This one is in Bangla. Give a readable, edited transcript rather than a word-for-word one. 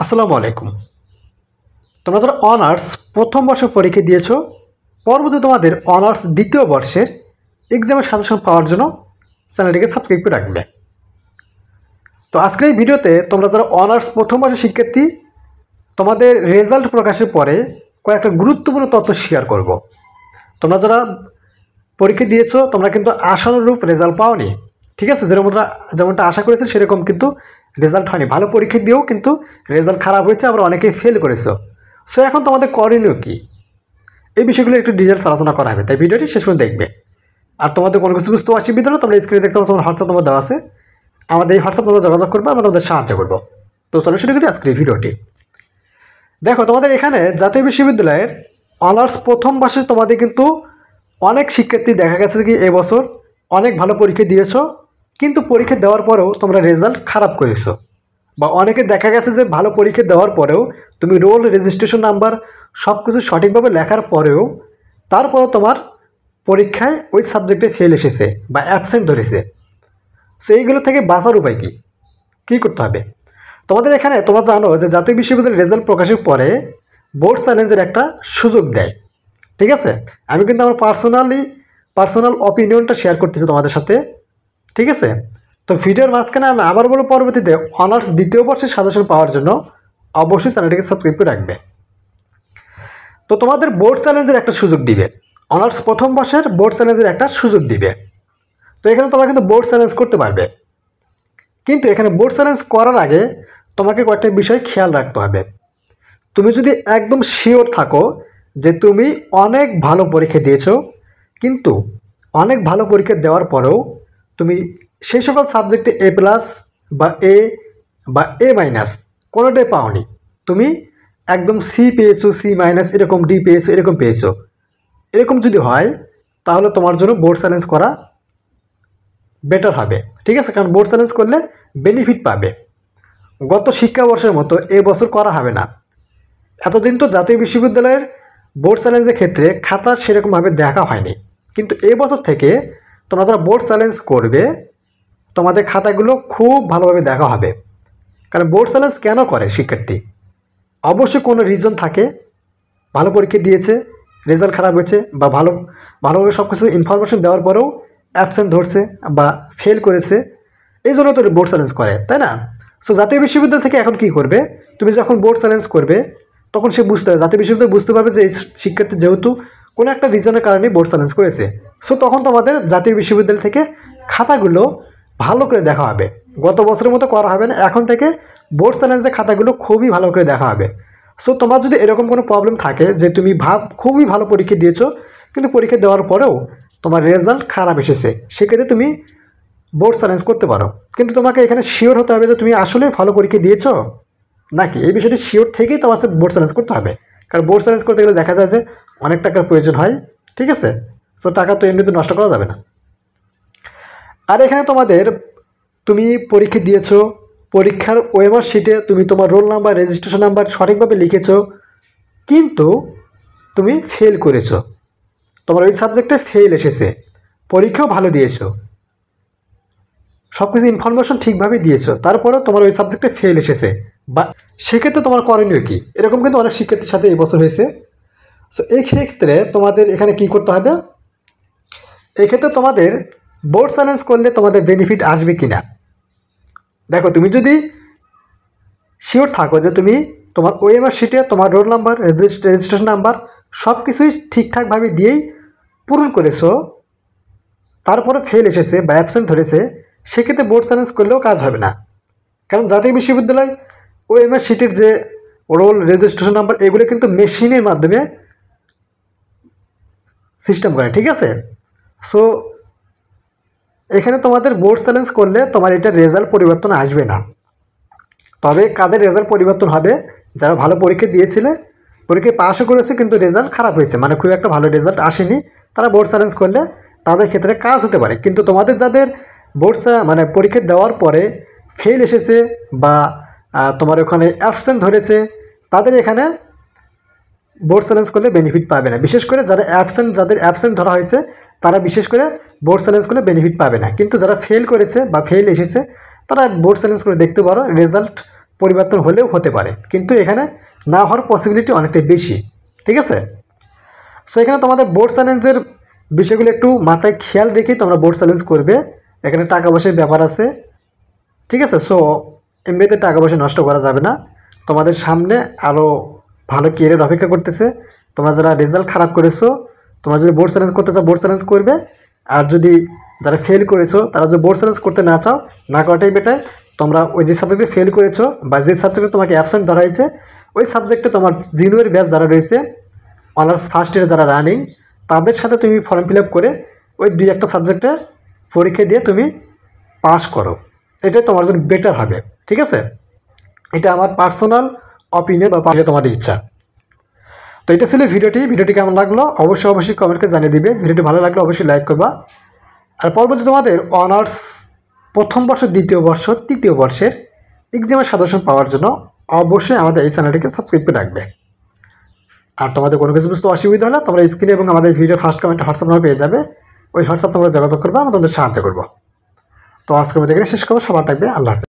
আসসালামু আলাইকুম। তোমরা যারা অনার্স প্রথম বর্ষে পরীক্ষা দিয়েছো, পরবর্তী তোমাদের অনার্স দ্বিতীয় বর্ষের এক্সামের সাজেশন পাওয়ার জন্য চ্যানেলটিকে সাবস্ক্রাইব করে রাখবে। তো আজকের এই ভিডিওতে তোমরা যারা অনার্স প্রথম বর্ষের শিক্ষার্থী, তোমাদের রেজাল্ট প্রকাশের পরে কয়েকটা গুরুত্বপূর্ণ তথ্য শেয়ার করব। তোমরা যারা পরীক্ষা দিয়েছো তোমরা কিন্তু আশানুরূপ রেজাল্ট পাওনি, ঠিক আছে? যেমনটা আশা করেছে সেরকম কিন্তু রেজাল্ট হয়নি। ভালো পরীক্ষা দিয়েও কিন্তু রেজাল্ট খারাপ হয়েছে, আবার অনেকেই ফেল করেছো। সো এখন তোমাদের করণীয় কী, এই বিষয়গুলো একটু ডিটেলস আলোচনা করা হবে, তাই ভিডিওটি শেষ পর্যন্ত দেখবে। আর তোমাদের কোনো কিছু বুঝতে অসুবিধা হলে তোমরা স্ক্রিনে দেখতে পাচ্ছ আমার হোয়াটসঅ্যাপ নম্বর দেওয়া আছে, আমাদের এই হোয়াটসঅ্যাপ নম্বরে যোগাযোগ করবে, আমরা তোমাদের সাহায্য করবো। তো চলো শুরু করি আজকের এই ভিডিওটি। দেখো, তোমাদের এখানে জাতীয় বিশ্ববিদ্যালয়ের অনার্স প্রথম বর্ষে তোমাদের কিন্তু অনেক শিক্ষার্থী দেখা গেছে কি এবছর অনেক ভালো পরীক্ষা দিয়েছো, কিন্তু পরীক্ষা দেওয়ার পরেও তোমরা রেজাল্ট খারাপ করেছো। বা অনেকে দেখা গেছে যে ভালো পরীক্ষা দেওয়ার পরেও তুমি রোল, রেজিস্ট্রেশন নাম্বার সব কিছু সঠিকভাবে লেখার পরেও তারপরেও তোমার পরীক্ষায় ওই সাবজেক্টে ফেল এসেছে বা অ্যাবসেন্ট ধরেছে। সো এইগুলো থেকে বাঁচার উপায় কী করতে হবে? তোমাদের এখানে তোমরা জানো যে জাতীয় বিশ্ববিদ্যালয়ের রেজাল্ট প্রকাশের পরে বোর্ড চ্যালেঞ্জের একটা সুযোগ দেয়, ঠিক আছে? আমি কিন্তু আমার পার্সোনাল অপিনিয়নটা শেয়ার করতেছি তোমাদের সাথে, ঠিক আছে? তো ভিডিওর মাঝখানে আমি আবার বলবো, পরবর্তীতে অনার্স দ্বিতীয় বর্ষের সাজেশন পাওয়ার জন্য অবশ্যই চ্যানেলটিকে সাবস্ক্রাইব করে রাখবে। তো তোমাদের বোর্ড চ্যালেঞ্জের একটা সুযোগ দিবে, অনার্স প্রথম বর্ষের বোর্ড চ্যালেঞ্জের একটা সুযোগ দিবে। তো এখানে তোমরা কিন্তু বোর্ড চ্যালেঞ্জ করতে পারবে, কিন্তু এখানে বোর্ড চ্যালেঞ্জ করার আগে তোমাকে কয়েকটা বিষয় খেয়াল রাখতে হবে। তুমি যদি একদম শিওর থাকো যে তুমি অনেক ভালো পরীক্ষা দিয়েছো, কিন্তু অনেক ভালো পরীক্ষা দেওয়ার পরেও তুমি সেই সকল সাবজেক্টে A+ বা A বা A- কোনোটাই পাওনি, তুমি একদম C পেয়েছো, C- এরকম D পেয়েছো, এরকম পেয়েছো, এরকম যদি হয় তাহলে তোমার জন্য বোর্ড চ্যালেঞ্জ করা বেটার হবে, ঠিক আছে? কারণ বোর্ড চ্যালেঞ্জ করলে বেনিফিট পাবে। গত শিক্ষাবর্ষের মতো এবছর করা হবে না। এতদিন তো জাতীয় বিশ্ববিদ্যালয়ের বোর্ড চ্যালেঞ্জের ক্ষেত্রে খাতা সেরকমভাবে দেখা হয়নি, কিন্তু এই বছর থেকে তোমরা যারা বোর্ড চ্যালেঞ্জ করবে তোমাদের খাতাগুলো খুব ভালোভাবে দেখা হবে। কারণ বোর্ড চ্যালেঞ্জ কেন করে শিক্ষার্থী? অবশ্যই কোনো রিজন থাকে, ভালো পরীক্ষা দিয়েছে, রেজাল্ট খারাপ হয়েছে, বা ভালোভাবে সব কিছু ইনফরমেশন দেওয়ার পরেও অ্যাবসেন্ট ধরছে বা ফেল করেছে, এই জন্য তো বোর্ড চ্যালেঞ্জ করে, তাই না? সো জাতীয় বিশ্ববিদ্যালয় থেকে এখন কি করবে, তুমি যখন বোর্ড চ্যালেঞ্জ করবে তখন সে বুঝতে হবে, জাতীয় বিশ্ববিদ্যালয় বুঝতে পারবে যে এই শিক্ষার্থী যেহেতু কোনো একটা রিজনের কারণে বোর্ড চ্যালেঞ্জ করেছে। সো তখন তোমাদের জাতীয় বিশ্ববিদ্যালয় থেকে খাতাগুলো ভালো করে দেখা হবে, গত বছরের মতো করা হবে না। এখন থেকে বোর্ড চ্যালেঞ্জের খাতাগুলো খুবই ভালো করে দেখা হবে। সো তোমার যদি এরকম কোনো প্রবলেম থাকে যে তুমি খুবই ভালো পরীক্ষা দিয়েছো, কিন্তু পরীক্ষা দেওয়ার পরেও তোমার রেজাল্ট খারাপ এসেছে, সেক্ষেত্রে তুমি বোর্ড চ্যালেঞ্জ করতে পারো। কিন্তু তোমাকে এখানে শিওর হতে হবে যে তুমি আসলে ভালো পরীক্ষা দিয়েছো নাকি, এই বিষয়টি শিওর থেকেই তোমার সাথে বোর্ড চ্যালেঞ্জ করতে হবে। কারণ বোর্ড চ্যালেঞ্জ করতে গেলে দেখা যায় যে অনেক টাকার প্রয়োজন হয়, ঠিক আছে? সো টাকা তো এমনিতে নষ্ট করা যাবে না। আর এখানে তুমি পরীক্ষা দিয়েছো, পরীক্ষার ওএমআর শিটে তুমি তোমার রোল নাম্বার, রেজিস্ট্রেশন নাম্বার সঠিকভাবে লিখেছো, কিন্তু তুমি ফেল করেছো, তোমার ওই সাবজেক্টে ফেল এসেছে, পরীক্ষাও ভালো দিয়েছো, সব কিছু ইনফরমেশন ঠিকভাবে দিয়েছো, তারপরেও তোমার ওই সাবজেক্টে ফেল এসেছে, বা সেক্ষেত্রে তোমার করণীয় কী? এরকম কিন্তু অনেক শিক্ষার্থীর সাথে এই বছর হয়েছে। সো এই ক্ষেত্রে তোমাদের এখানে কি করতে হবে, এক্ষেত্রে তোমাদের বোর্ড চ্যালেঞ্জ করলে তোমাদের বেনিফিট আসবে কি না। দেখো, তুমি যদি শিওর থাকো যে তুমি তোমার ওএমআর শিটে তোমার রোল নাম্বার, রেজিস্ট্রেশন নাম্বার সব কিছুই ঠিকঠাকভাবে দিয়েই পূরণ করেছো, তারপরে ফেল এসেছে বা অ্যাবসেন্ট ধরেছে, সেক্ষেত্রে বোর্ড চ্যালেঞ্জ করলেও কাজ হবে না। কারণ জাতীয় বিশ্ববিদ্যালয় ওএমআর শিটের যে রোল, রেজিস্ট্রেশন নাম্বার এগুলো কিন্তু মেশিনের মাধ্যমে সিস্টেম করে, ঠিক আছে? সো এখানে তোমাদের বোর্ড চ্যালেঞ্জ করলে তোমার এটা রেজাল্ট পরিবর্তন আসবে না। তবে কাদের রেজাল্ট পরিবর্তন হবে, যারা ভালো পরীক্ষা দিয়েছিলে, পরীক্ষায় পাসও করেছে কিন্তু রেজাল্ট খারাপ হয়েছে, মানে খুব একটা ভালো রেজাল্ট আসেনি, তারা বোর্ড চ্যালেঞ্জ করলে তাদের ক্ষেত্রে কাজ হতে পারে। কিন্তু তোমাদের যাদের পরীক্ষা দেওয়ার পরে ফেল এসেছে বা তোমার ওখানে অ্যাবসেন্ট ধরেছে, তাদের এখানে বোর্ড চ্যালেঞ্জ করলে বেনিফিট পাবে না। বিশেষ করে যাদের অ্যাবসেন্ট ধরা হয়েছে তারা বিশেষ করে বোর্ড চ্যালেঞ্জ করলে বেনিফিট পাবে না। কিন্তু যারা ফেল করেছে বা ফেল এসেছে তারা বোর্ড চ্যালেঞ্জ করে দেখতে পারো, রেজাল্ট পরিবর্তন হলেও হতে পারে, কিন্তু এখানে না হওয়ার পসিবিলিটি অনেকটাই বেশি। ঠিক আছে, সো এখানে তোমাদের বোর্ড চ্যালেঞ্জের বিষয়গুলো একটু মাথায় খেয়াল রেখেই তোমরা বোর্ড চ্যালেঞ্জ করবে। এখানে টাকা পয়সার ব্যাপার আছে। ঠিক আছে, সো এমনিতে টাকা পয়সা নষ্ট করা যাবে না। তোমাদের সামনে আরও ভালো কেরিয়ার অপেক্ষা করতেছে। তোমরা যারা রেজাল্ট খারাপ করেছো, তোমরা যদি বোর্ড চ্যালেঞ্জ করতে চাও বোর্ড চ্যালেঞ্জ করবে। আর যদি যারা ফেল করেছো তারা যদি বোর্ড চ্যালেঞ্জ করতে না চাও, না করাটাই বেটার। তোমরা ওই যে সাবজেক্টে ফেল করেছো বা যে সাবজেক্টে তোমাকে অ্যাবসেন্ট ধরা হয়েছে, ওই সাবজেক্টে তোমার জুনিয়র ব্যাচ যারা রয়েছে, অনার্স ফার্স্ট ইয়ারে যারা রানিং, তাদের সাথে তুমি ফর্ম ফিল আপ করে ওই 2-1টা সাবজেক্টে পরীক্ষা দিয়ে তুমি পাস করো। এটাই তোমার জন্য বেটার হবে। ঠিক আছে, এটা আমার পার্সোনাল অপিনিয়ন বা তোমাদের ইচ্ছা। তো এটা ছিল ভিডিওটি কেমন লাগলো অবশ্যই কমেন্ট করে জানিয়ে দিবে। ভিডিওটি ভালো লাগলে অবশ্যই লাইক করবা। আর পরবর্তী তোমাদের অনার্স প্রথম বর্ষ, দ্বিতীয় বর্ষ, তৃতীয় বর্ষের এক্সামের সাজেশন পাওয়ার জন্য অবশ্যই আমাদের এই চ্যানেলটিকে সাবস্ক্রাইব করে রাখবে। আর তোমাদের কোনো কিছু বুঝতে অসুবিধা হলে তোমরা স্ক্রিনে এবং আমাদের ভিডিও ফার্স্ট কমেন্টে হোয়াটসঅ্যাপ নাম্বার পেয়ে যাবে। ওই হোয়াটসঅ্যাপ তোমরা যোগাযোগ করবে, আমরা তোমাদের সাহায্য করবো। তো আজকের মধ্যে এখানে শেষ করবো। সবার থাকবে, আল্লাহ হাফেজ।